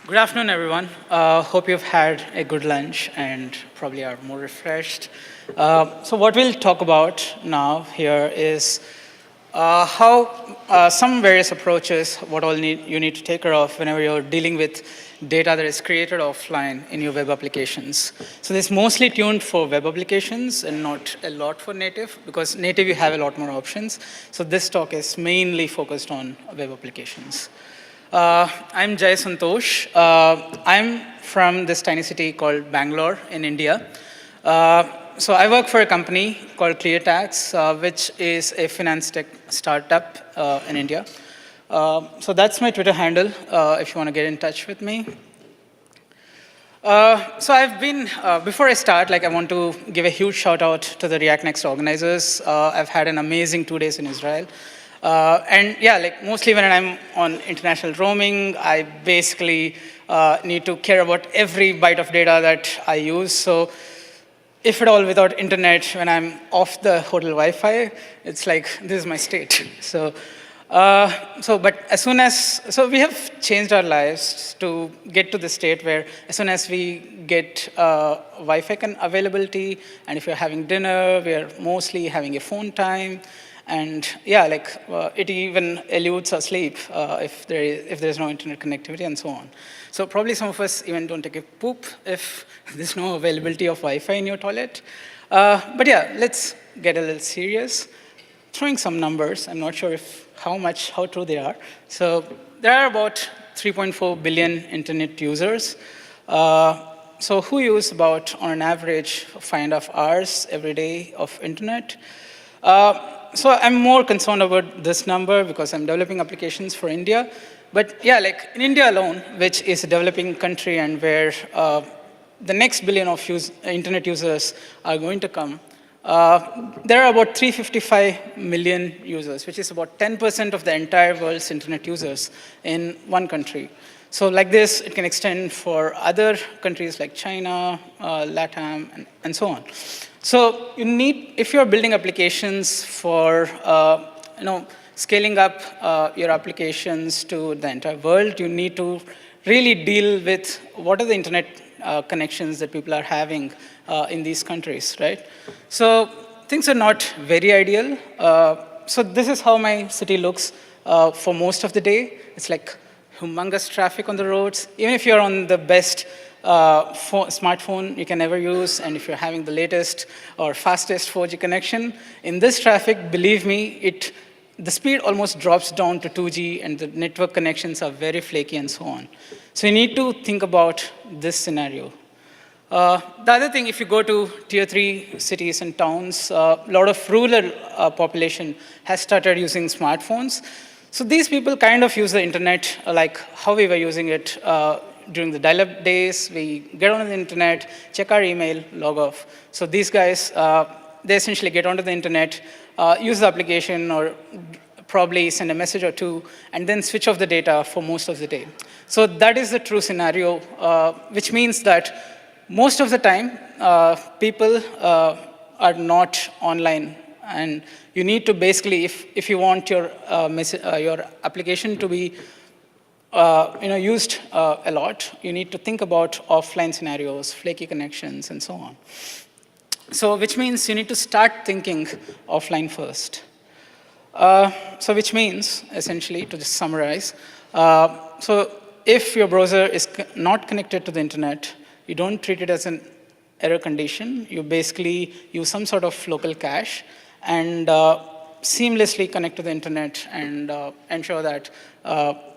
Good afternoon, everyone. Hope you've had a good lunch and probably are more refreshed. So what we'll talk about now here is how some various approaches, what all you need to take care of whenever you're dealing with data that is created offline in your web applications. So this is mostly tuned for web applications and not a lot for native, because native you have a lot more options. So this talk is mainly focused on web applications. I'm Jai Santhosh. I'm from this tiny city called Bangalore in India. So I work for a company called ClearTax, which is a finance tech startup in India. So that's my Twitter handle if you want to get in touch with me. So I've been, before I start, I want to give a huge shout out to the ReactNext organizers. I've had an amazing 2 days in Israel. And yeah, mostly when I'm on international roaming, I basically need to care about every byte of data that I use. So if at all without internet, when I'm off the hotel Wi-Fi, it's like, this is my state. But as soon as, so we have changed our lives to get to the state where as soon as we get Wi-Fi availability, and if you're having dinner, we're mostly having a phone time. And yeah, it even eludes our sleep if there's no internet connectivity and so on. So probably some of us even don't take a poop if there's no availability of Wi-Fi in your toilet. But yeah, let's get a little serious. Throwing some numbers, I'm not sure how true they are. So there are about 3.4 billion internet users. So who use about, on an average, 5.5 hours every day of internet? So I'm more concerned about this number because I'm developing applications for India. But yeah, in India alone, which is a developing country and where the next billion of internet users are going to come, there are about 355 million users, which is about 10% of the entire world's internet users in one country. So like this, it can extend for other countries like China, LATAM, and so on. So you need, if you're building applications for scaling up your applications to the entire world, you need to really deal with what are the internet connections that people are having in these countries, right? So things are not very ideal. So this is how my city looks for most of the day. It's like humongous traffic on the roads. Even if you're on the best smartphone you can ever use, and if you're having the latest or fastest 4G connection, in this traffic, believe me, the speed almost drops down to 2G, and the network connections are very flaky and so on. So you need to think about this scenario. The other thing, if you go to tier 3 cities and towns, a lot of rural population has started using smartphones. So these people kind of use the internet like how we were using it during the dial-up days. We get on the internet, check our email, log off. So these guys, they essentially get onto the internet, use the application, or probably send a message or two, and then switch off the data for most of the day. So that is the true scenario, which means that most of the time, people are not online. And you need to basically, if you want your application to be used a lot, you need to think about offline scenarios, flaky connections, and so on. So which means you need to start thinking offline first. So which means, essentially, to just summarize, so if your browser is not connected to the internet, you don't treat it as an error condition. You basically use some sort of local cache and seamlessly connect to the internet and ensure that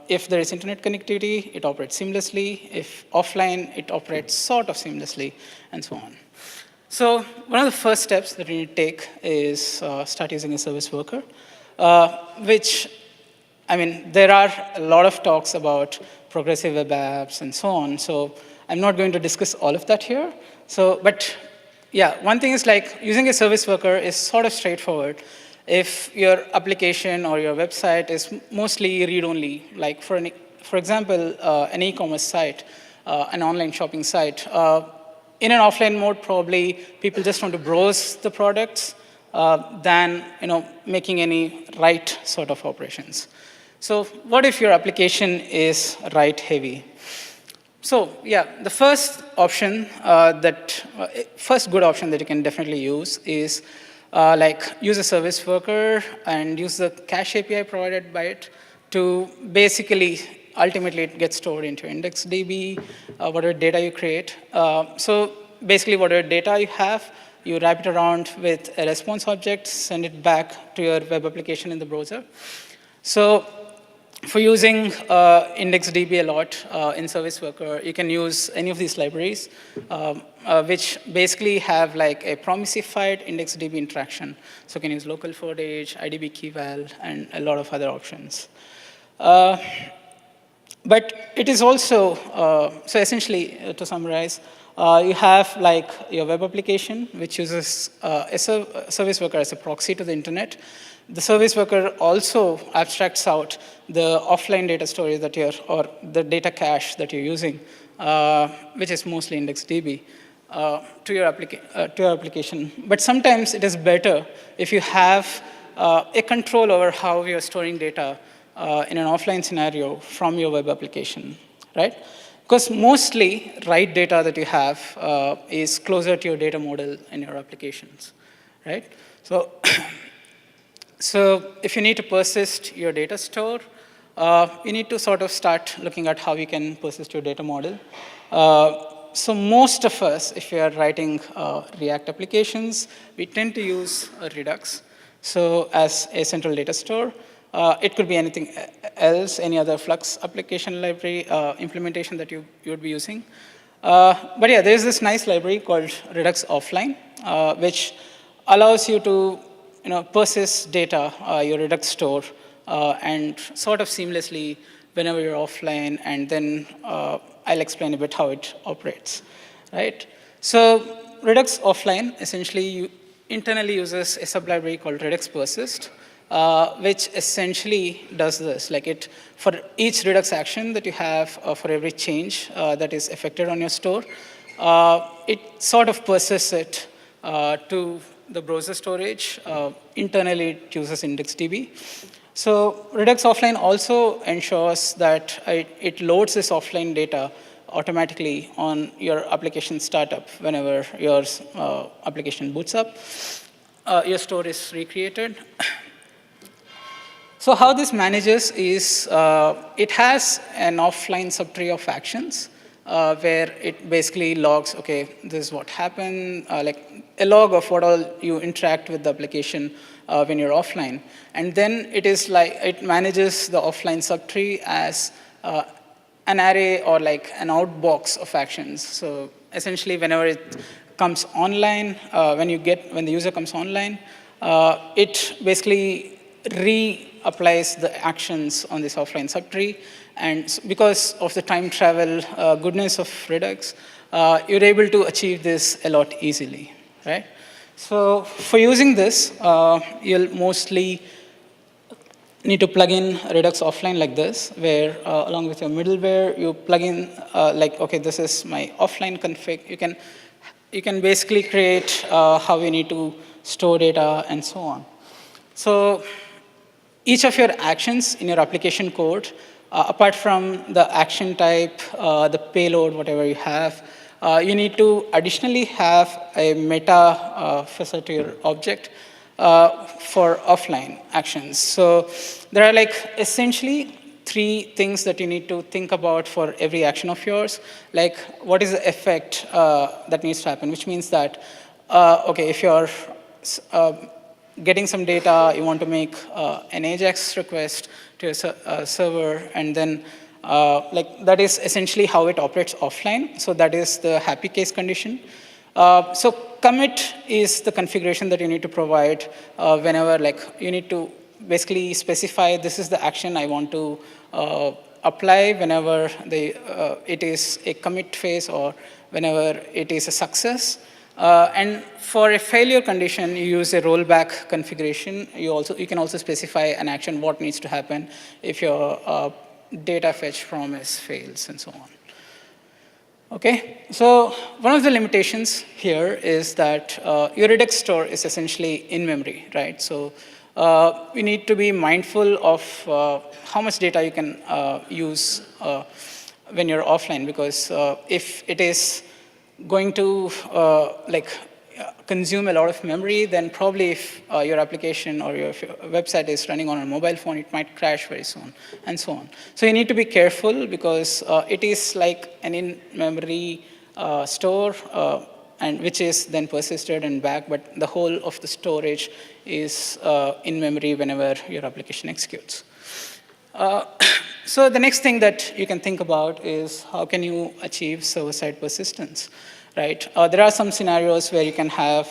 if there is internet connectivity, it operates seamlessly. If offline, it operates sort of seamlessly, and so on. So one of the first steps that you need to take is start using a service worker, which, there are a lot of talks about progressive web apps and so on. So I'm not going to discuss all of that here. But yeah, one thing is using a service worker is sort of straightforward. If your application or your website is mostly read-only, for example, an e-commerce site, an online shopping site, in an offline mode, probably people just want to browse the products than making any write sort of operations. So what if your application is write heavy? So yeah, the first option first good option that you can definitely use is like use a service worker and use the cache API provided by it to basically, ultimately it gets stored into IndexedDB, whatever data you create. So basically whatever data you have, you wrap it around with a response object, send it back to your web application in the browser. So for using IndexedDB a lot in Service Worker, you can use any of these libraries, which basically have like a promisified IndexedDB interaction. So you can use local footage, IDB keyval, and a lot of other options. But it is also, so essentially, to summarize, you have like your web application, which uses a service worker as a proxy to the internet. The service worker also abstracts out the offline data storage that you're, or the data cache that you're using, which is mostly IndexedDB, to your application. But sometimes it is better if you have a control over how you're storing data in an offline scenario from your web application, right? Because mostly write data that you have is closer to your data model in your applications, right? So, so if you need to persist your data store, you need to sort of start looking at how you can persist your data model. So most of us, if we are writing React applications, we tend to use a Redux. So as a central data store, it could be anything else, any other Flux application library implementation that you would be using. But yeah, there's this nice library called redux-offline, which allows you to persist data, your Redux store, and sort of seamlessly whenever you're offline, and then I'll explain a bit how it operates, right? So Redux offline essentially internally uses a sublibrary called redux persist, which essentially does this. Like it, for each Redux action that you have, for every change that is affected on your store, it sort of persists it to the browser storage. Internally, it uses IndexedDB. So Redux offline also ensures that it loads this offline data automatically on your application startup whenever your application boots up. Your store is recreated. So how this manages is it has an offline subtree of actions where it basically logs, okay, this is what happened, like a log of what all you interact with the application when you're offline. And then it is like, it manages the offline subtree as an array or like an outbox of actions. So essentially, whenever it comes online, when the user comes online, it basically reapplies the actions on this offline subtree. And because of the time travel goodness of Redux, you're able to achieve this a lot easily, right? So for using this, you'll mostly need to plug in Redux offline like this, where along with your middleware, you plug in like, okay, this is my offline config. You can basically create how you need to store data and so on. So each of your actions in your application code, apart from the action type, the payload, whatever you have, you need to additionally have a meta facet to your object for offline actions. So there are like essentially 3 things that you need to think about for every action of yours. Like what is the effect that needs to happen, which means that, okay, if you're getting some data, you want to make an AJAX request to a server, and then like that is essentially how it operates offline. So that is the happy case condition. So commit is the configuration that you need to provide whenever, like, you need to basically specify this is the action I want to apply whenever it is a commit phase or whenever it is a success. And for a failure condition, you use a rollback configuration. You can also specify an action, what needs to happen if your data fetch promise fails and so on. Okay, so one of the limitations here is that your Redux store is essentially in memory, right? So you need to be mindful of how much data you can use when you're offline, because if it is going to consume a lot of memory, then probably if your application or your website is running on a mobile phone, it might crash very soon, and so on. So you need to be careful, because it is like an in-memory store, and which is then persisted and back, but the whole of the storage is in memory whenever your application executes. So the next thing that you can think about is how can you achieve server-side persistence, right? There are some scenarios where you can have,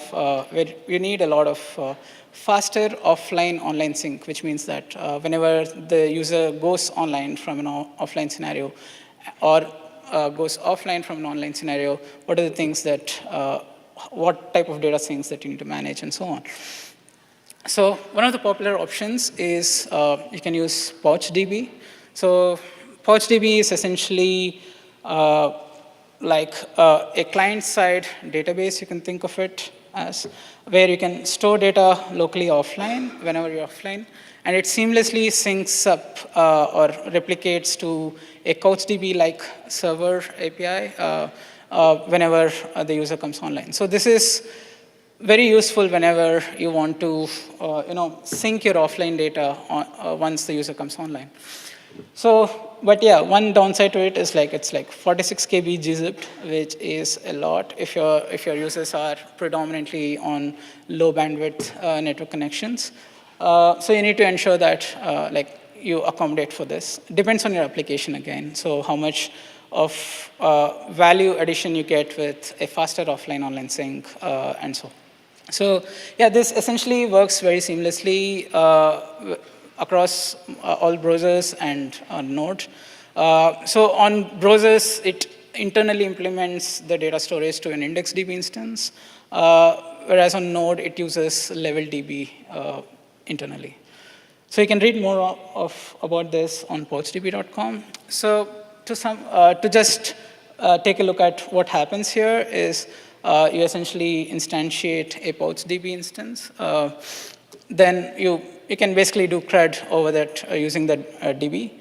where you need a lot of faster offline-online sync, which means that whenever the user goes online from an offline scenario, or goes offline from an online scenario, what are the things that, what type of data syncs that you need to manage, and so on. So one of the popular options is you can use PouchDB. So PouchDB is essentially like a client-side database, you can think of it as, where you can store data locally offline whenever you're offline, and it seamlessly syncs up or replicates to a CouchDB-like server API whenever the user comes online. So this is very useful whenever you want to sync your offline data once the user comes online. So, but yeah, one downside to it is it's like 46 KB gzipped, which is a lot if your users are predominantly on low bandwidth network connections. So you need to ensure that you accommodate for this. Depends on your application again. So how much of value addition you get with a faster offline-online sync and so on. So yeah, this essentially works very seamlessly across all browsers and Node. So on browsers, it internally implements the data storage to an IndexedDB instance, whereas on Node, it uses LevelDB internally. So you can read more about this on PouchDB.com. So to just take a look at what happens here is you essentially instantiate a PouchDB instance. Then you can basically do CRUD over that using the DB.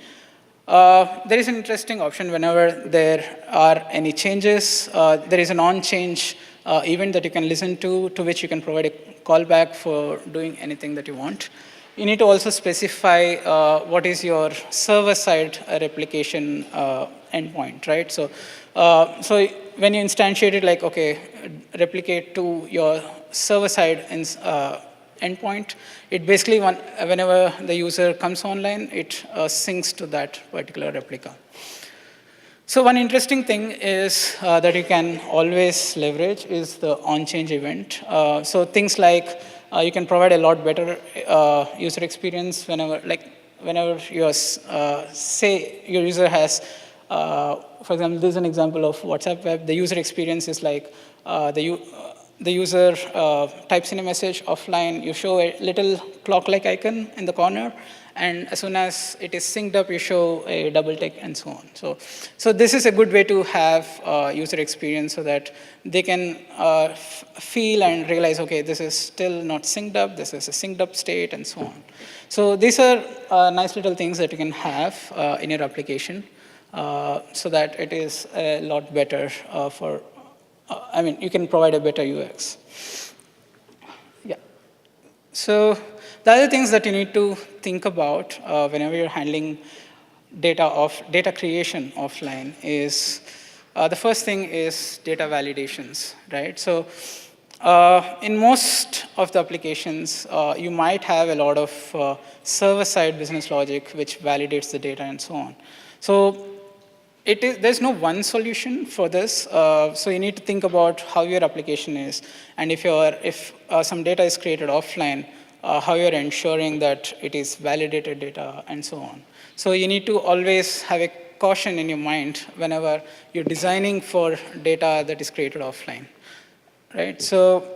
There is an interesting option whenever there are any changes. There is an on-change event that you can listen to which you can provide a callback for doing anything that you want. You need to also specify what is your server-side replication endpoint, right? So when you instantiate it, okay, replicate to your server-side endpoint, it basically, whenever the user comes online, it syncs to that particular replica. So one interesting thing is that you can always leverage is the on-change event. So things like you can provide a lot better user experience whenever your say your user has, for example, this is an example of WhatsApp Web. The user experience is like the user types in a message offline, you show a little clock-like icon in the corner, and as soon as it is synced up, you show a double tick and so on. So this is a good way to have user experience so that they can feel and realize, okay, this is still not synced up, this is a synced up state, and so on. So these are nice little things that you can have in your application so that it is a lot better you can provide a better UX. Yeah. So the other things that you need to think about whenever you're handling data creation offline is, the first thing is data validations, right? So in most of the applications, you might have a lot of server-side business logic which validates the data and so on. So there's no one solution for this, so you need to think about how your application is, and if some data is created offline, how you're ensuring that it is validated data, and so on. So you need to always have a caution in your mind whenever you're designing for data that is created offline, right? So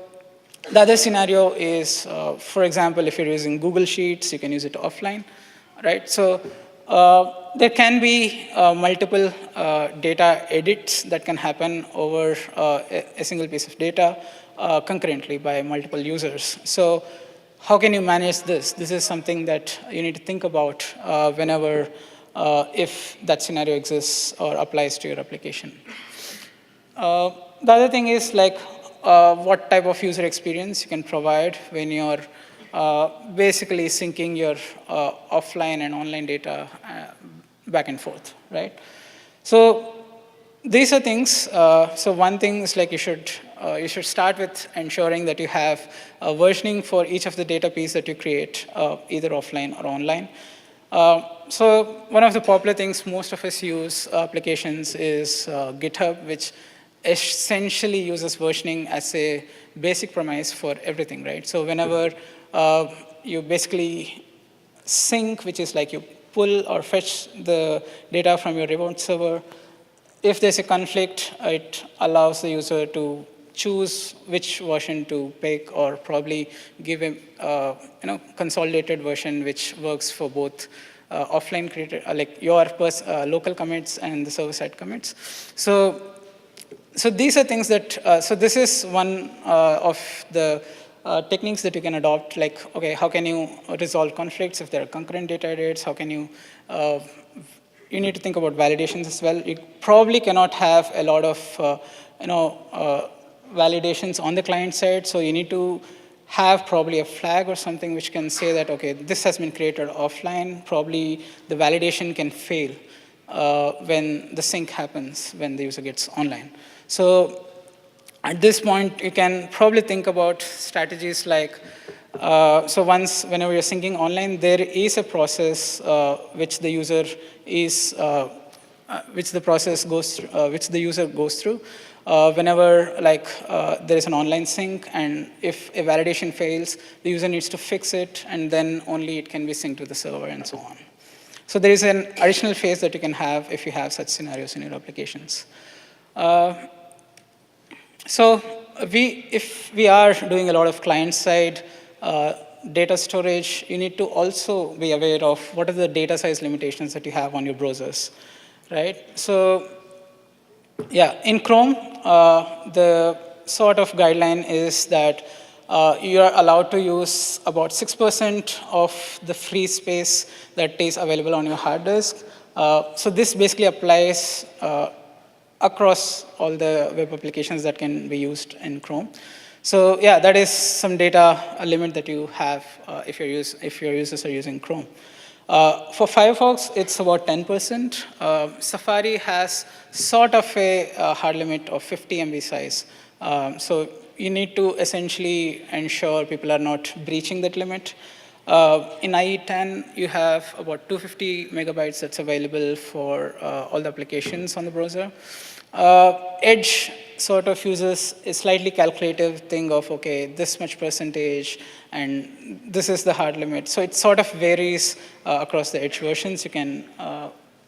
the other scenario is, for example, if you're using Google Sheets, you can use it offline, right? So there can be multiple data edits that can happen over a single piece of data concurrently by multiple users. So how can you manage this? This is something that you need to think about whenever if that scenario exists or applies to your application. The other thing is like what type of user experience you can provide when you're basically syncing your offline and online data back and forth, right? So these are things. So one thing is like you should start with ensuring that you have versioning for each of the data pieces that you create, either offline or online. So one of the popular things most of us use applications is GitHub, which essentially uses versioning as a basic premise for everything, right? So whenever you basically sync, which is like you pull or fetch the data from your remote server, if there's a conflict, it allows the user to choose which version to pick, or probably give a consolidated version which works for both offline created, like your local commits and the server-side commits. So these are things that, so this is one of the techniques that you can adopt, like, okay, how can you resolve conflicts if there are concurrent data edits? How can you, you need to think about validations as well. You probably cannot have a lot of, validations on the client side, so you need to have probably a flag or something which can say that, okay, this has been created offline. Probably the validation can fail when the sync happens, when the user gets online. So at this point, you can probably think about strategies like, so whenever you're syncing online, there is a process which the user is, which the user goes through. Whenever there is an online sync, and if a validation fails, the user needs to fix it, and then only it can be synced to the server and so on. So there is an additional phase that you can have if you have such scenarios in your applications. So if we are doing a lot of client-side data storage, you need to also be aware of what are the data size limitations that you have on your browsers, right? So yeah, in Chrome, the sort of guideline is that you are allowed to use about 6% of the free space that is available on your hard disk. So this basically applies across all the web applications that can be used in Chrome. So yeah, that is some data limit that you have if your users are using Chrome. For Firefox, it's about 10%. Safari has sort of a hard limit of 50 MB size. So you need to essentially ensure people are not breaching that limit. In IE10, you have about 250 megabytes that's available for all the applications on the browser. Edge sort of uses a slightly calculative thing of, okay, this much percentage, and this is the hard limit. So it sort of varies across the Edge versions. You can,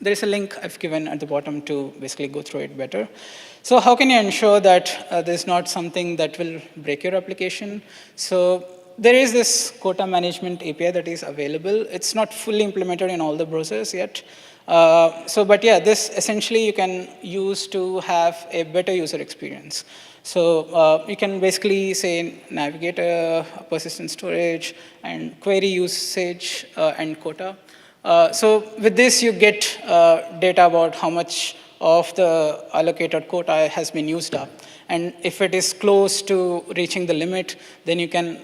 there's a link I've given at the bottom to basically go through it better. So how can you ensure that there's not something that will break your application? So there is this quota management API that is available. It's not fully implemented in all the browsers yet. But yeah, this essentially you can use to have a better user experience. So you can basically say navigate persistent storage and query usage and quota. So with this, you get data about how much of the allocated quota has been used up. And if it is close to reaching the limit, then you can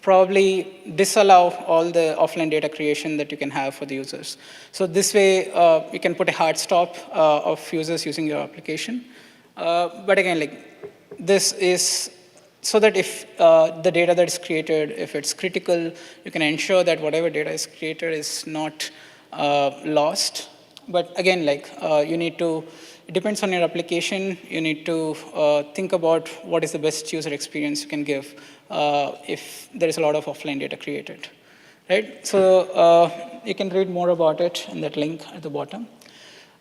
probably disallow all the offline data creation that you can have for the users. So this way, you can put a hard stop of users using your application. But again, this is so that if the data that is created, if it's critical, you can ensure that whatever data is created is not lost. But again, you need to, it depends on your application. You need to think about what is the best user experience you can give if there is a lot of offline data created, right? So you can read more about it in that link at the bottom.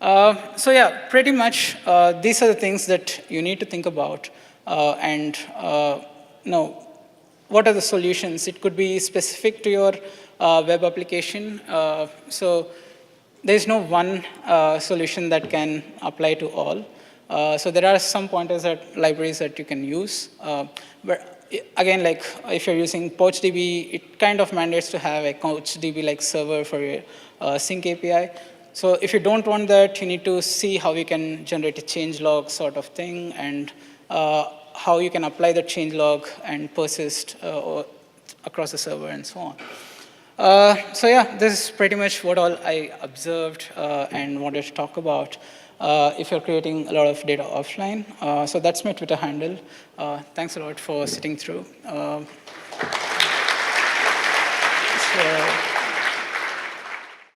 So yeah, pretty much these are the things that you need to think about. And what are the solutions? It could be specific to your web application. So there's no one solution that can apply to all. So there are some pointers that libraries that you can use. But again, if you're using PouchDB, it kind of mandates to have a PouchDB-like server for your sync API. So if you don't want that, you need to see how you can generate a changelog sort of thing, and how you can apply the changelog and persist across the server and so on. So yeah, this is pretty much what all I observed and wanted to talk about if you're creating a lot of data offline. So that's my Twitter handle. Thanks a lot for sitting through. So